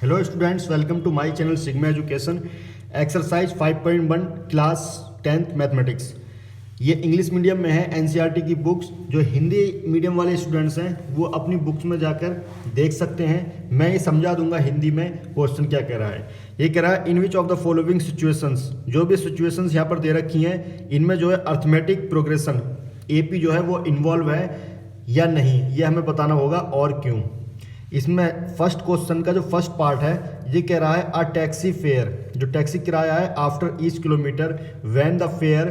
Hello students, welcome to my channel sigma education. Exercise 5.1 class 10th mathematics. ये English medium में है, NCERT की books. जो Hindi medium वाले स्टूडेंट्स हैं वो अपनी बुक्स में जाकर देख सकते हैं। मैं ये समझा दूंगा हिंदी में क्वेश्चन क्या कह रहा है। ये कह रहा है in which of the following situations, जो भी सिचुएशंस यहाँ पर दे रखी हैं इनमें जो है अर्थमेटिक प्रोग्रेशन एपी जो है वो इन्वॉल्व है या नहीं, ये हमें बताना होगा और क्यों। इसमें फर्स्ट क्वेश्चन का जो फर्स्ट पार्ट है ये कह रहा है अ टैक्सी फेयर, जो टैक्सी किराया है after each kilometre when the fair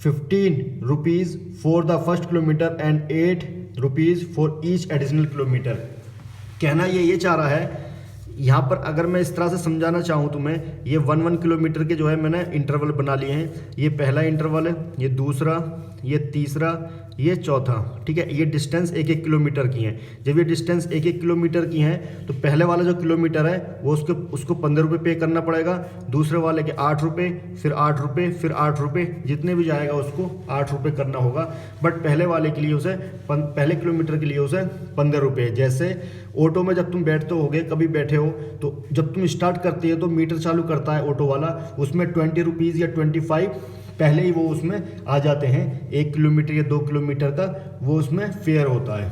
15 rupees for the first kilometre and 8 rupees for each additional kilometre. कहना ये चाह रहा है यहाँ पर, अगर मैं इस तरह से समझाना चाहूँ तुम्हें, ये 1 किलोमीटर के जो है मैंने इंटरवल बना लिए हैं। ये पहला इंटरवल है, ये दूसरा, ये तीसरा, ये चौथा। ठीक है, ये डिस्टेंस 1-1 किलोमीटर की है। जब ये डिस्टेंस 1-1 किलोमीटर की है तो पहले वाला जो किलोमीटर है वो उसको 15 रुपये पे करना पड़ेगा, दूसरे वाले के 8 रुपये, फिर 8 रुपये, फिर 8 रुपये, जितने भी जाएगा उसको 8 रुपये करना होगा। बट पहले वाले के लिए उसे पहले किलोमीटर के लिए उसे 15 रुपये। जैसे ऑटो में जब तुम बैठते होगे, कभी बैठे हो, तो जब तुम स्टार्ट करती है तो मीटर चालू करता है ऑटो वाला, उसमें 20 रुपीज़ या 25 पहले ही वो उसमें आ जाते हैं। 1 किलोमीटर या 2 किलोमीटर का वो उसमें फेयर होता है।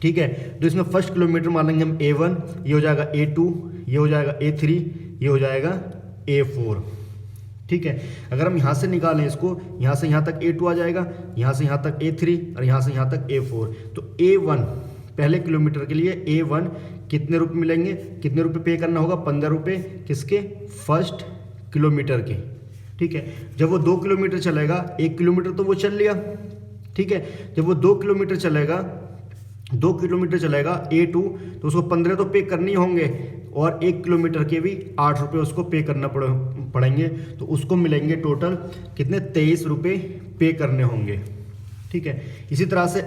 ठीक है, तो इसमें फर्स्ट किलोमीटर मान लेंगे हम A1, ये हो जाएगा A2, ये हो जाएगा A3, ये हो जाएगा A4। ठीक है, अगर हम यहाँ से निकालें इसको, यहाँ से यहाँ तक A2 आ जाएगा, यहाँ से यहाँ तक A3 और यहाँ से यहाँ तक A4। तो A1 पहले किलोमीटर के लिए A1 कितने रुपये मिलेंगे, कितने रुपये पे करना होगा? 15 रुपये। किसके? फर्स्ट किलोमीटर के। ठीक है, जब वो 2 किलोमीटर चलेगा, 1 किलोमीटर तो वो चल लिया। ठीक है, जब वो 2 किलोमीटर चलेगा A2, तो उसको 15 तो पे करनी होंगे और 1 किलोमीटर के भी 8 रुपये उसको पे करना पड़ेंगे। तो उसको मिलेंगे टोटल कितने? 23 रुपये पे करने होंगे। ठीक है, इसी तरह से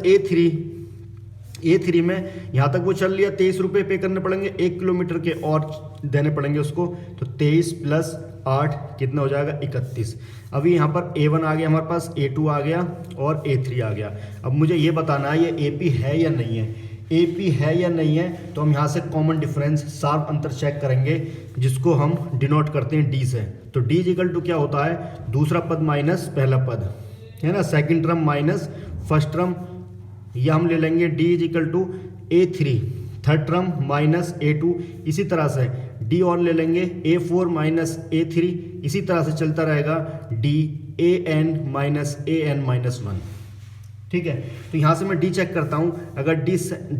A3 में यहाँ तक वो चल लिया, 23 रुपये पे करने पड़ेंगे, 1 किलोमीटर के और देने पड़ेंगे उसको। तो 23 + 8 कितना हो जाएगा? 31। अभी यहाँ पर A1 आ गया हमारे पास, A2 आ गया और A3 आ गया। अब मुझे ये बताना है ये AP है या नहीं है। AP है या नहीं है तो हम यहाँ से कॉमन डिफरेंस, शार्प अंतर चेक करेंगे, जिसको हम डिनोट करते हैं D से। तो D = क्या होता है? दूसरा पद माइनस पहला पद, है ना, second term minus first term. या हम ले लेंगे D = A3, third term minus A2। इसी तरह से D और ले लेंगे A4 माइनस A3। इसी तरह से चलता रहेगा DAN माइनस AN माइनस 1। ठीक है, तो यहाँ से मैं D चेक करता हूँ। अगर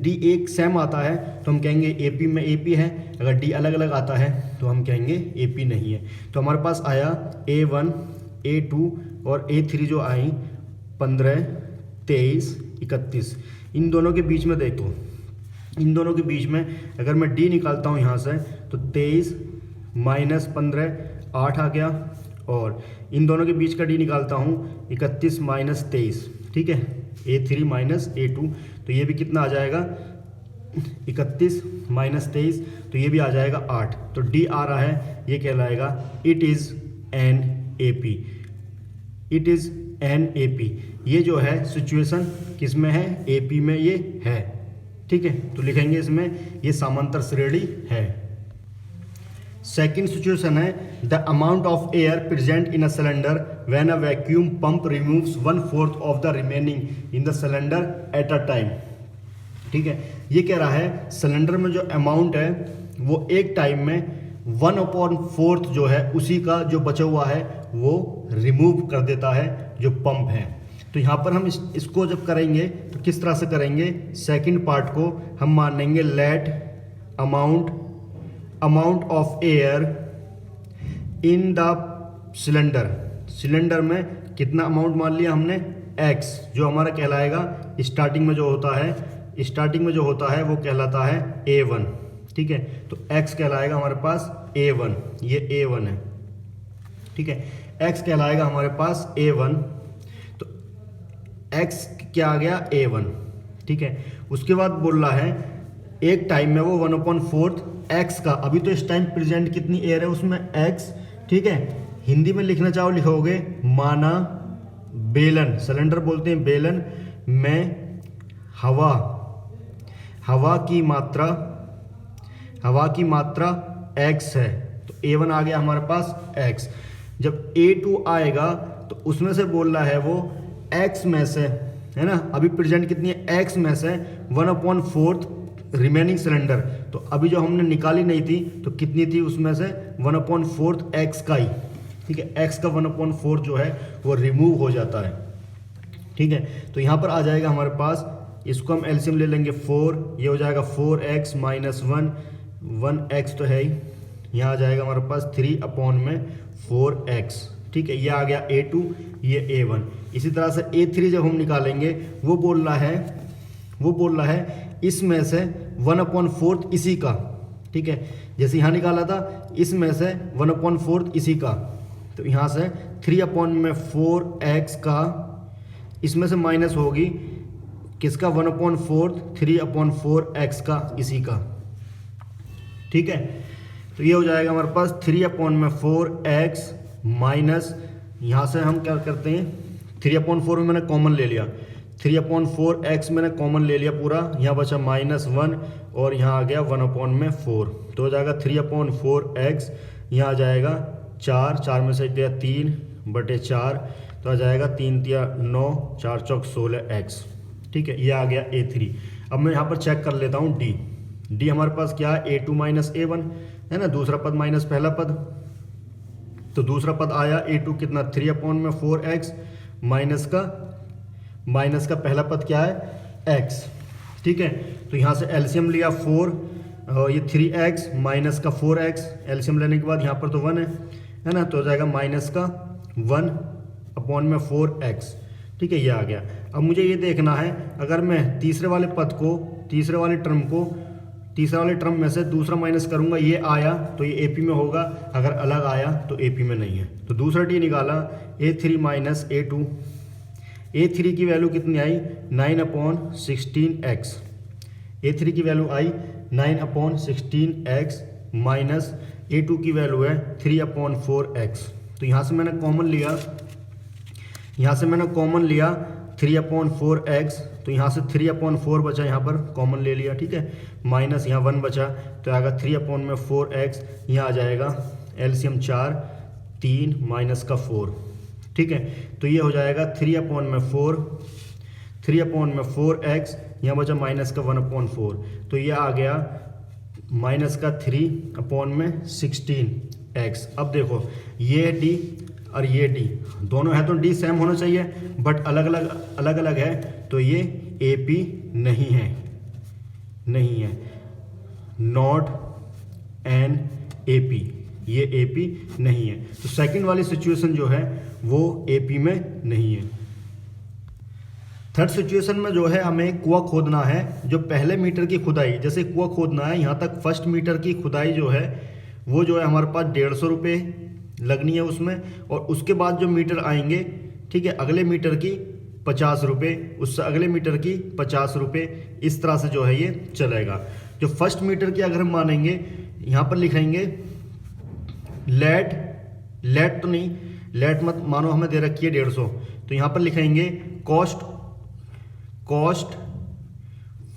D एक सेम आता है तो हम कहेंगे AP में AP है। अगर D अलग अलग आता है तो हम कहेंगे AP नहीं है। तो हमारे पास आया A1, A2 और A3 जो आई 15, 23, 31। इन दोनों के बीच में देखो, इन दोनों के बीच में अगर मैं D निकालता हूँ यहाँ से तो 23 माइनस 15 8 आ गया, और इन दोनों के बीच का D निकालता हूँ 31 माइनस 23। ठीक है, A3 माइनस A2, तो ये भी कितना आ जाएगा? 31 माइनस 23, तो ये भी आ जाएगा 8। तो D आ रहा है, ये कहलाएगा it is an AP। It is an AP। ये जो है सिचुएशन किस में है? AP में ये है। ठीक है, तो लिखेंगे इसमें ये समांतर श्रेणी है। सेकंड सिचुएशन है the amount of air present in a cylinder when a vacuum pump removes 1/4 of the remaining in the cylinder at a time. ठीक है, ये कह रहा है सिलेंडर में जो अमाउंट है वो एक टाइम में 1/4 जो है उसी का जो बचा हुआ है वो रिमूव कर देता है जो पंप है। तो यहाँ पर हम इसको जब करेंगे तो किस तरह से करेंगे? सेकंड पार्ट को हम मानेंगे let amount of air in the cylinder. Cylinder में कितना अमाउंट मान लिया हमने? X, जो हमारा कहलाएगा स्टार्टिंग में जो होता है वो कहलाता है A1। ठीक है, तो X कहलाएगा हमारे पास A1, ये A1 है। ठीक है, X कहलाएगा हमारे पास A1, तो X क्या आ गया? A1। ठीक है, उसके बाद बोल रहा है एक टाइम में वो 1/4 X का, अभी तो इस टाइम प्रेजेंट कितनी एयर है उसमें? X। ठीक है, हिंदी में लिखना चाहो लिखोगे माना बेलन, सिलेंडर बोलते हैं बेलन में हवा की मात्रा हवा की मात्रा x है, तो A1 आ गया हमारे पास x। जब A2 आएगा तो उसमें से बोल रहा है वो x में से, है ना, अभी प्रेजेंट कितनी है, x में से 1/4 रिमेनिंग सिलेंडर। तो अभी जो हमने निकाली नहीं थी तो कितनी थी, उसमें से 1/4 x का ही, ठीक है, x का 1/4 जो है वो रिमूव हो जाता है, ठीक है। तो यहाँ पर आ जाएगा हमारे पास, इसको हम एलसीएम ले लेंगे 4, ये हो जाएगा 4x माइनस 1x तो है ही, यहाँ आ जाएगा हमारे पास 3/4x, ठीक है। ये आ गया A2, ये A1। इसी तरह से A3 जब हम निकालेंगे वो बोल रहा है इसमें से 1/4 इसी का, ठीक है। जैसे यहाँ निकाला था इसमें से 1/4 इसी का, तो यहाँ से 3/4x का इसमें से माइनस होगी किसका, 1/4 3/4x का इसी का, ठीक है। तो ये हो जाएगा हमारे पास 3/4x माइनस, यहाँ से हम क्या करते हैं, 3/4 में मैंने कॉमन ले लिया, 3/4x मैंने कॉमन ले लिया पूरा, यहाँ बचा -1 और यहाँ आ गया 1/4, तो हो जाएगा 3/4x, यहाँ आ जाएगा 4 में से दिया 3/4, तो आ जाएगा 3 तिया 9, 4 चौक 16x, ठीक है। ये आ गया A3। अब मैं यहाँ पर चेक कर लेता हूँ D हमारे पास क्या है, A2 माइनस A1 है ना, दूसरा पद माइनस पहला पद, तो दूसरा पद आया A2 कितना, 3/4x माइनस का पहला पद क्या है, x, ठीक है। तो यहाँ से एलसीएम लिया 4, ये 3x माइनस का 4x, एलसीएम लेने के बाद यहाँ पर तो 1 है ना, तो हो जाएगा माइनस का 1/4x, ठीक है। ये आ गया। अब मुझे ये देखना है, अगर मैं तीसरे वाले ट्रम में से दूसरा माइनस करूंगा, ये आया तो ये AP में होगा, अगर अलग आया तो AP में नहीं है। तो दूसरा टी निकाला, A3 माइनस A2, A3 की वैल्यू कितनी आई, 9/16x, A3 की वैल्यू आई 9/16x माइनस A2 की वैल्यू है 3/4x। तो यहाँ से मैंने कॉमन लिया 3/4x, तो यहाँ से 3/4 बचा, यहाँ पर कॉमन ले लिया, ठीक है, माइनस यहाँ 1 बचा, तो आएगा 3/4x, यहाँ आ जाएगा एलसीएम 4, 3 माइनस का 4, ठीक है। तो ये हो जाएगा 3/4x, यहाँ बचा माइनस का 1/4, तो ये आ गया माइनस का 3/16x। अब देखो ये D और ये D दोनों है तो D सेम होना चाहिए, बट अलग अलग है, तो ये AP नहीं है, नॉट एन AP, ये AP नहीं है। तो सेकंड वाली सिचुएशन जो है वो AP में नहीं है। थर्ड सिचुएशन में जो है हमें कुआं खोदना है, जो पहले मीटर की खुदाई, जैसे कुआं खोदना है यहाँ तक फर्स्ट मीटर की खुदाई जो है वो जो है हमारे पास 150 रुपये लगनी है उसमें, और उसके बाद जो मीटर आएंगे, ठीक है, अगले मीटर की 50 रुपये, उससे अगले मीटर की 50 रुपये, इस तरह से जो है ये चलेगा। जो फर्स्ट मीटर की अगर हम मानेंगे, यहाँ पर लिखेंगे लेट तो नहीं, लेट मत मानो, हमें दे रखी है 150, तो यहाँ पर लिखेंगे कॉस्ट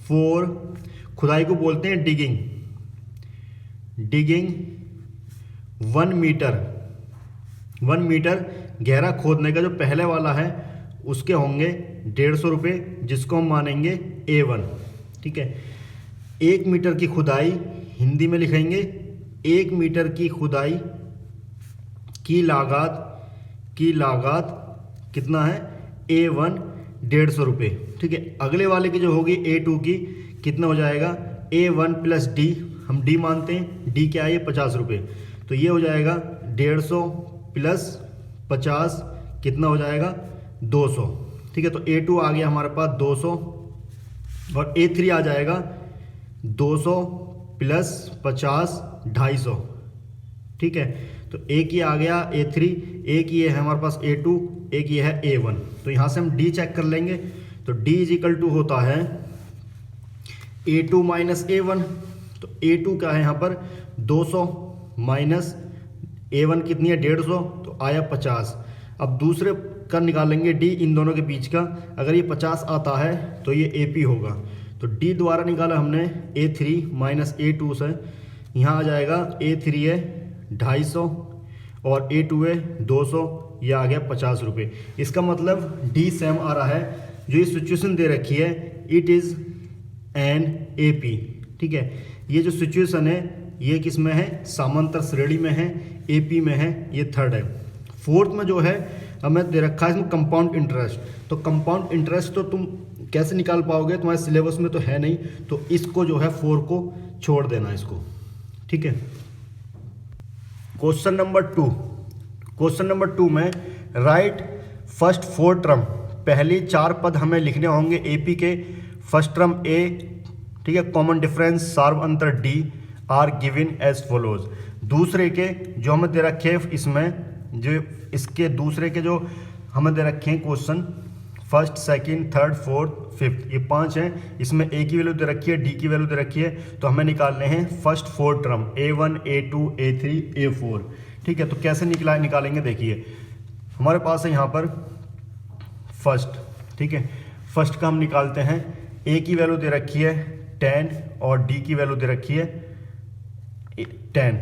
फॉर, खुदाई को बोलते हैं डिगिंग 1 मीटर गहरा खोदने का जो पहले वाला है उसके होंगे 150 रुपये, जिसको हम मानेंगे A1, ठीक है। 1 मीटर की खुदाई हिंदी में लिखेंगे 1 मीटर की खुदाई की लागत कितना है, A1 150 रुपये, ठीक है। अगले वाले की जो होगी A2 की कितना हो जाएगा, A1 प्लस D, हम D मानते हैं, D क्या है, ये 50 रुपये, तो ये हो जाएगा 150 प्लस 50 कितना हो जाएगा, 200, ठीक है। तो A2 आ गया हमारे पास 200, और A3 आ जाएगा 200 प्लस 50 250, ठीक है। तो एक ये आ गया A3, एक ये है हमारे पास A2, एक ये है A1। तो यहाँ से हम D चेक कर लेंगे, तो D इज इक्वल टू होता है A2 माइनस A1, तो A2 क्या है यहाँ पर 200 माइनस A1 कितनी है 150, तो आया 50। अब दूसरे का निकालेंगे D इन दोनों के बीच का, अगर ये 50 आता है तो ये AP होगा, तो D द्वारा निकाला हमने A3 माइनस A2 से, यहाँ आ जाएगा A3 है 250 और A2 है 200, ये आ गया 50 रुपये। इसका मतलब डी सेम आ रहा है। जो ये सिचुएशन दे रखी है इट इज़ एन AP, ठीक है। ये जो सिचुएशन है ये किस में है, समांतर श्रेणी में है, AP में है, ये थर्ड है। फोर्थ में जो है हमें दे रखा है इसमें कंपाउंड इंटरेस्ट। तो कंपाउंड इंटरेस्ट तो तुम कैसे निकाल पाओगे, तुम्हारे सिलेबस में तो है नहीं, तो इसको जो है 4 को छोड़ देना इसको, ठीक है। क्वेश्चन नंबर 2 में राइट फर्स्ट 4 टर्म, पहली 4 पद हमें लिखने होंगे AP के। फर्स्ट टर्म A, ठीक है, कॉमन डिफरेंस सार्व अंतर D are given as follows. दूसरे के जो हमें दे रखे हैं इसमें, जो इसके दूसरे के जो हमें दे रखे हैं question, first, second, third, fourth, fifth, ये 5 हैं। इसमें A की वैल्यू दे रखी है, D की वैल्यू दे रखी है, तो हमें निकालने हैं first 4 term A1, A2, A3, A4, ठीक है। तो कैसे निकालेंगे देखिए, हमारे पास है यहाँ पर फर्स्ट, ठीक है। फर्स्ट का हम निकालते हैं, A की वैल्यू दे रखी है 10 और D की वैल्यू दे रखी है 10,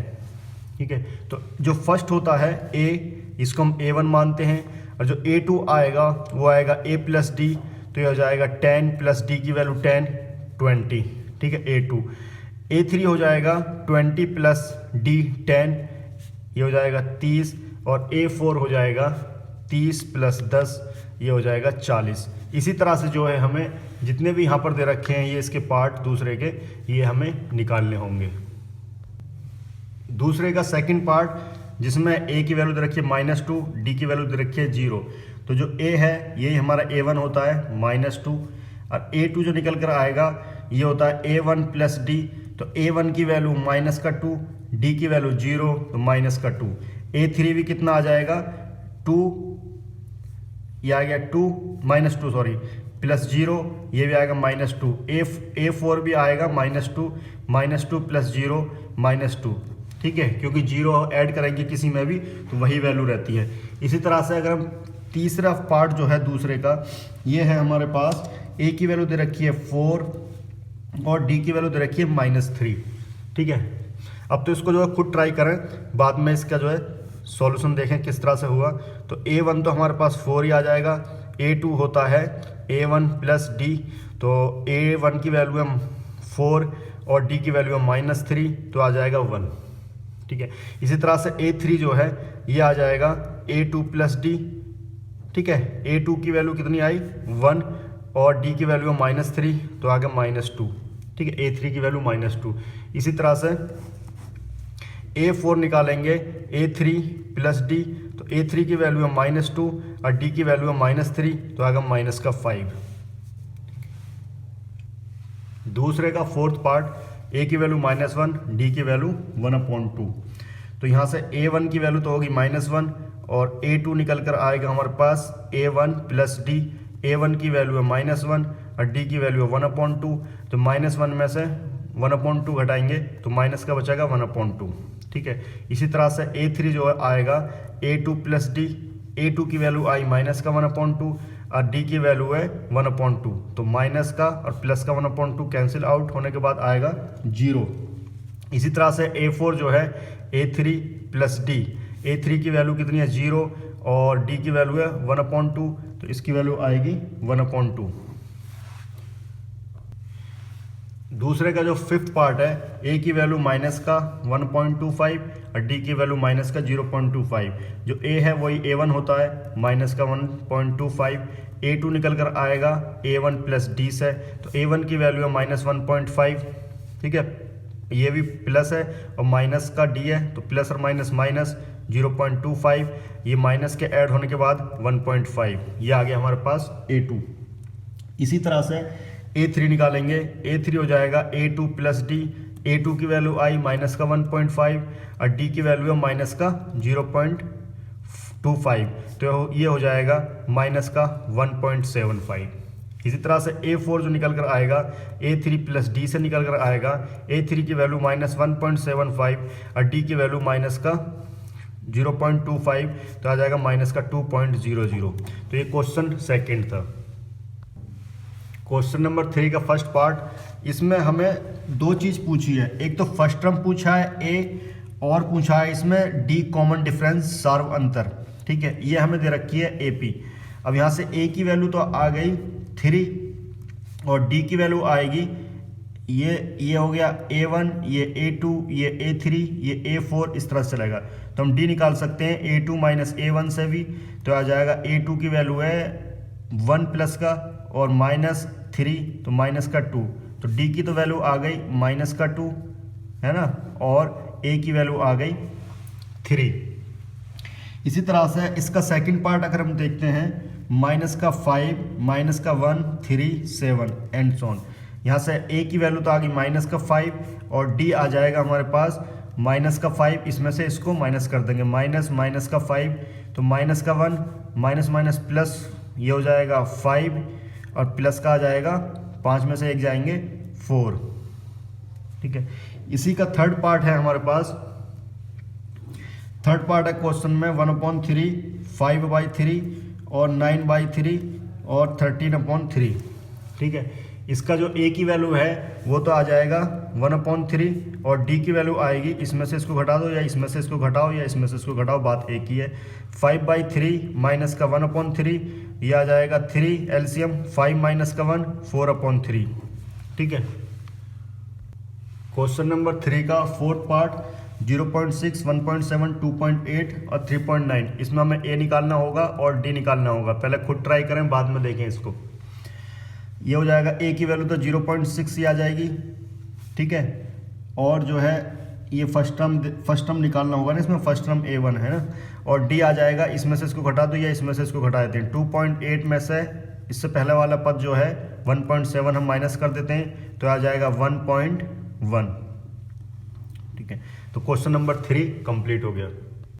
ठीक है। तो जो फर्स्ट होता है A, इसको हम A1 मानते हैं, और जो A2 आएगा वो आएगा A प्लस D, तो ये हो जाएगा 10 प्लस D की वैल्यू 10, 20, ठीक है, A2। A3 हो जाएगा 20 प्लस D 10, ये हो जाएगा 30, और A4 हो जाएगा 30 प्लस 10, ये हो जाएगा 40। इसी तरह से जो है हमें जितने भी यहाँ पर दे रखे हैं ये इसके पार्ट दूसरे के, ये हमें निकालने होंगे। दूसरे का सेकंड पार्ट, जिसमें A की वैल्यू दे रखी है -2, D की वैल्यू दे रखी है 0। तो जो A है ये हमारा A1 होता है -2, और A2 जो निकल कर आएगा ये होता है A1 प्लस D। तो A1 की वैल्यू -2, D की वैल्यू 0, तो -2। A3 भी कितना आ जाएगा 2, ये आ गया 2 सॉरी प्लस 0, ये भी आएगा -2। A4 भी आएगा -2 प्लस 0 -2, ठीक है, क्योंकि 0 ऐड करेंगे किसी में भी तो वही वैल्यू रहती है। इसी तरह से अगर हम तीसरा पार्ट जो है दूसरे का, ये है हमारे पास A की वैल्यू दे रखी है 4 और D की वैल्यू दे रखी है -3, ठीक है। अब तो इसको जो है खुद ट्राई करें, बाद में इसका जो है सॉल्यूशन देखें किस तरह से हुआ। तो A1 तो हमारे पास 4 ही आ जाएगा, A2 होता है A1 प्लस D, तो A1 की वैल्यू है 4 और D की वैल्यू है -3, तो आ जाएगा 1, ठीक है। इसी तरह से A3 जो है ये आ जाएगा A2 प्लस D, ठीक है। A2 की वैल्यू कितनी आई 1 और D की वैल्यू है -3, तो आ गया -2, ठीक है। A3 की वैल्यू -2। इसी तरह से A4 निकालेंगे, A3 प्लस D, तो A3 की वैल्यू है -2 और D की वैल्यू है -3, तो आएगा -5। दूसरे का फोर्थ पार्ट, A की वैल्यू -1, D की वैल्यू 1/2। तो यहाँ से A1 की वैल्यू तो होगी -1 और A2 निकल कर आएगा हमारे पास A1 प्लस D। A1 की वैल्यू है -1 और D की वैल्यू है 1/2। तो -1 में से 1/2 घटाएंगे तो माइनस का बचेगा 1/2, ठीक है। इसी तरह से A3 जो है आएगा A2 प्लस D। A2 की वैल्यू आई -1/2 और D की वैल्यू है 1/2, तो माइनस का और प्लस का 1/2 कैंसिल आउट होने के बाद आएगा 0। इसी तरह से A4 जो है A3 प्लस D। A3 की वैल्यू कितनी है 0 और D की वैल्यू है 1/2, तो इसकी वैल्यू आएगी 1/2। दूसरे का जो फिफ्थ पार्ट है, A की वैल्यू माइनस का 1.25 और D की वैल्यू माइनस का 0.25। जो A है वही A1 होता है, माइनस का 1.25। A2 निकल कर आएगा A1 प्लस D से, तो A1 की वैल्यू है -1.5, ठीक है। ये भी प्लस है और माइनस का D है, तो प्लस और माइनस माइनस 0.25, ये माइनस के ऐड होने के बाद 1.5, ये आ गया हमारे पास A2। इसी तरह से A3 निकालेंगे, A3 हो जाएगा A2 प्लस D। A2 की वैल्यू आई माइनस का 1.5 और D की वैल्यू है माइनस का 0.25, तो ये हो जाएगा माइनस का 1.75। इसी तरह से A4 जो निकल कर आएगा A3 प्लस D से निकल कर आएगा, A3 की वैल्यू -1.75 और D की वैल्यू माइनस का 0.25, तो आ जाएगा माइनस का 2.00। तो ये क्वेश्चन सेकंड था। क्वेश्चन नंबर 3 का फर्स्ट पार्ट, इसमें हमें दो चीज़ पूछी है। एक तो फर्स्ट टर्म पूछा है ए, और पूछा है इसमें डी कॉमन डिफरेंस सार्व अंतर। ठीक है, ये हमें दे रखी है AP। अब यहाँ से ए की वैल्यू तो आ गई 3 और डी की वैल्यू आएगी, ये हो गया A1, ये A2, ये A3, ये A4, इस तरह से चलेगा। तो हम डी निकाल सकते हैं A2 माइनस A1 से भी, तो आ जाएगा A2 की वैल्यू है 1 प्लस का और -3, तो माइनस का 2, तो डी की तो वैल्यू आ गई -2 है ना, और ए की वैल्यू आ गई 3। इसी तरह से इसका सेकंड पार्ट अगर हम देखते हैं, -5, -1, 3, 7 एंड सो ऑन। यहाँ से ए की वैल्यू तो आ गई -5 और डी आ जाएगा हमारे पास -5, इसमें से इसको माइनस कर देंगे, -5, तो -1 माइनस प्लस, ये हो जाएगा 5 और प्लस का आ जाएगा 5 में से 1 जाएंगे 4। ठीक है, इसी का थर्ड पार्ट है हमारे पास। थर्ड पार्ट है क्वेश्चन में 1/3, 5/3 और 9/3 और 13/3। ठीक है, इसका जो ए की वैल्यू है वो तो आ जाएगा 1/3 और डी की वैल्यू आएगी, इसमें से इसको घटा दो या इसमें से इसको घटाओ या इसमें से इसको घटाओ, बात एक ही है। 5/3 माइनस का 1/3, ये आ जाएगा 3 एलसीएम, 5 माइनस का 1 4/3। ठीक है, क्वेश्चन नंबर 3 का फोर्थ पार्ट 0.6, 1.7, 2.8 और 3.9। इसमें हमें ए निकालना होगा और डी निकालना होगा। पहले खुद ट्राई करें, बाद में देखें इसको। ये हो जाएगा ए की वैल्यू तो 0.6 ही आ जाएगी। ठीक है, और जो है ये फर्स्ट टर्म निकालना होगा ना, इसमें फर्स्ट टर्म A1 है ना, और डी आ जाएगा, इसमें से इसको घटा दो या इसमें से इसको घटा देते हैं। 2.8 में से इससे पहले वाला पद जो है 1.7 हम माइनस कर देते हैं, तो आ जाएगा 1.1। ठीक है, तो क्वेश्चन नंबर 3 कंप्लीट हो गया।